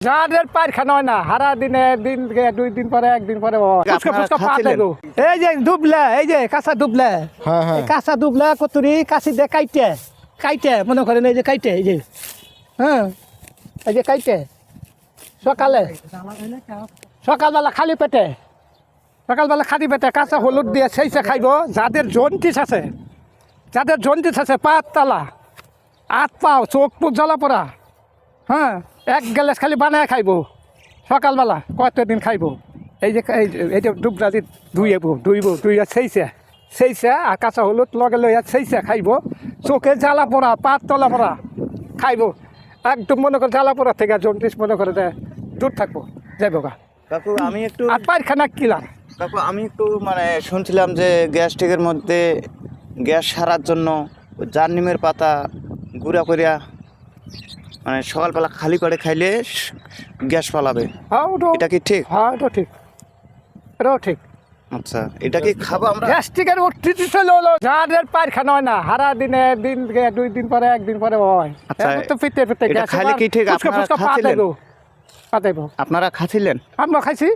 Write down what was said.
যাদের পায়খানা হয় না হারা দিনে দিন 2 দিন পরে 1 দিন পরে ফুচকা ফুচকা পাতে গো। এই যে দুবলা, এই যে কাঁচা দুবলা, হ্যাঁ হ্যাঁ কাঁচা দুবলা কতুরি কাশি দিয়ে কাইটে মনে করেন এই যে কাইটে, এই যে হ্যাঁ এই যে কাইটে সকালবেলা খালি পেটে কাঁচা হলুদ দিয়ে সেইসে খাইব। যাদের জন্ডিস আছে পাতলা হাত পাও চোখ মুখ জ্বলা পড়া, হ্যাঁ 1 গ্লাস খালি বানায় খাইব সকালবেলা, কতদিন খাইব। এই যে ডুবরা দি ধুইব সেইসে আর কাঁচা হলুদ লগে লইয়া সেইসে খাইব। চোখে জ্বালা পড়া পাত তলা পড়া খাইব। একদম মনে করে জ্বালা পড়া থেকে জন্ডিস মনে করে দূর থাকবো যাইব গা। কাকু আমি একটু আর পায়খানা কিলাম। কাকু আমি একটু মানে শুনছিলাম যে গ্যাস্ট্রিকের মধ্যে গ্যাস সারার জন্য জারনিমের পাতা গুঁড়া করিয়া মানে সকালবেলা খালি করে খাইলে গ্যাস পালাবে, হ্যাঁ এটা কি ঠিক? হ্যাঁ এটাও ঠিক। আচ্ছা, এটা কি খাবো আমরা? গ্যাস্ট্রিকের উঠতে হলো যাদের পায়খানা হয় না হারা দিনে দিন 2 দিন পরে 1 দিন পরে হয়। আচ্ছা, তো ফিতে এটা খাইলে কি ঠিক? ফুচকা আপনারা খাচ্ছিলেন? পাতাইব। আপনারা খাচ্ছিলেন? আমরা খাইছি।